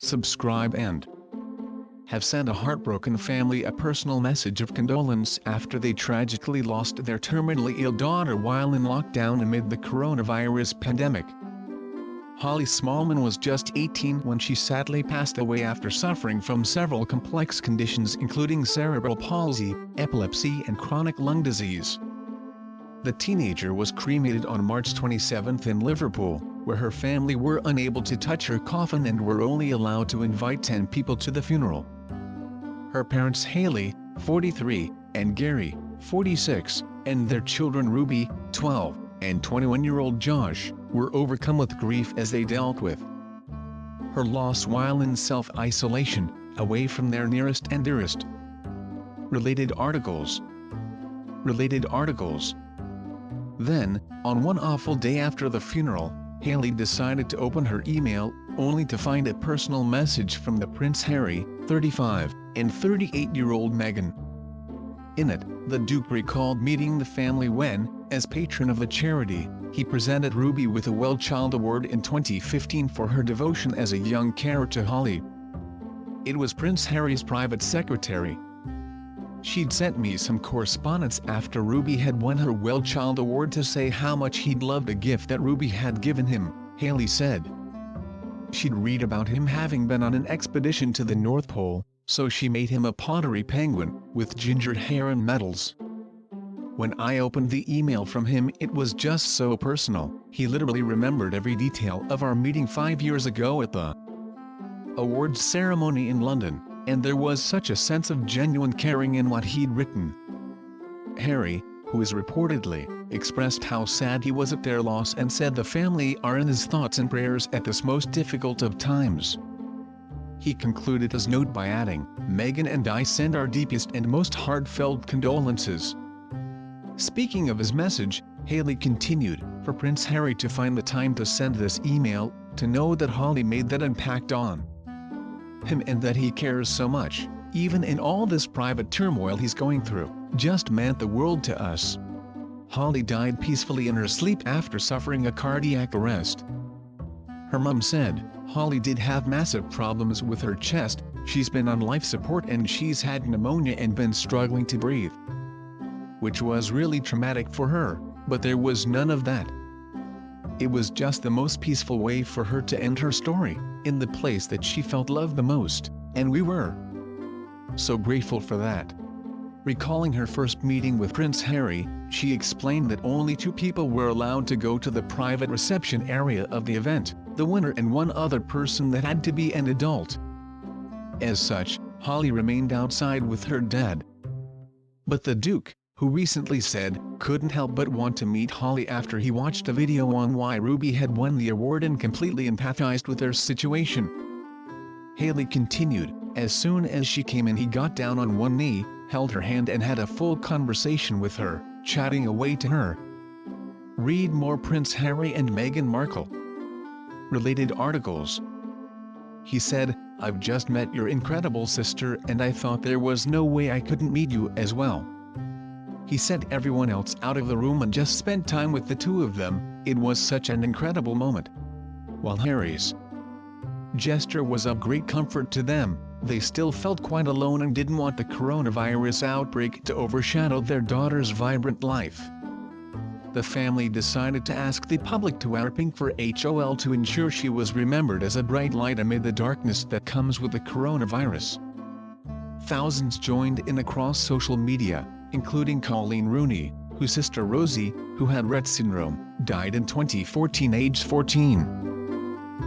subscribe and have sent a heartbroken family a personal message of condolence after they tragically lost their terminally ill daughter while in lockdown amid the coronavirus pandemic. Holly Smallman was just 18 when she sadly passed away after suffering from several complex conditions including cerebral palsy, epilepsy and chronic lung disease. The teenager was cremated on March 27 in Liverpool, where her family were unable to touch her coffin and were only allowed to invite 10 people to the funeral. Her parents Hayley, 43, and Gary, 46, and their children Ruby, 12, and 21-year-old Josh, were overcome with grief as they dealt with her loss while in self-isolation, away from their nearest and dearest. Related articles. Then, on one awful day after the funeral, Hayley decided to open her email, only to find a personal message from the Prince Harry, 35, and 38-year-old Meghan. In it, the Duke recalled meeting the family when, as patron of the charity, he presented Ruby with a Well Child Award in 2015 for her devotion as a young carer to Holly. It was Prince Harry's private secretary. She'd sent me some correspondence after Ruby had won her Well Child Award to say how much he'd loved the gift that Ruby had given him, Hayley said. She'd read about him having been on an expedition to the North Pole, so she made him a pottery penguin, with ginger hair and medals. When I opened the email from him it was just so personal. He literally remembered every detail of our meeting 5 years ago at the awards ceremony in London, and there was such a sense of genuine caring in what he'd written. Harry, who is reportedly, expressed how sad he was at their loss and said the family are in his thoughts and prayers at this most difficult of times. He concluded his note by adding, "Meghan and I send our deepest and most heartfelt condolences." Speaking of his message, Hayley continued, for Prince Harry to find the time to send this email, to know that Holly made that impact on him and that he cares so much, even in all this private turmoil he's going through, just meant the world to us. Holly died peacefully in her sleep after suffering a cardiac arrest. Her mum said, "Holly did have massive problems with her chest, she's been on life support and she's had pneumonia and been struggling to breathe. Which was really traumatic for her, but there was none of that. It was just the most peaceful way for her to end her story, in the place that she felt loved the most, and we were so grateful for that." Recalling her first meeting with Prince Harry, she explained that only 2 people were allowed to go to the private reception area of the event, the winner and one other person that had to be an adult. As such, Holly remained outside with her dad. But the Duke, who recently said, couldn't help but want to meet Holly after he watched a video on why Ruby had won the award and completely empathized with their situation. Hayley continued, "As soon as she came in he got down on one knee, held her hand and had a full conversation with her, chatting away to her." Read more Prince Harry and Meghan Markle. Related articles. He said, "I've just met your incredible sister and I thought there was no way I couldn't meet you as well. He sent everyone else out of the room and just spent time with the 2 of them, it was such an incredible moment." While Harry's gesture was of great comfort to them, they still felt quite alone and didn't want the coronavirus outbreak to overshadow their daughter's vibrant life. The family decided to ask the public to wear pink for HOL to ensure she was remembered as a bright light amid the darkness that comes with the coronavirus. Thousands joined in across social media, including Colleen Rooney, whose sister Rosie, who had Rett syndrome, died in 2014 aged 14.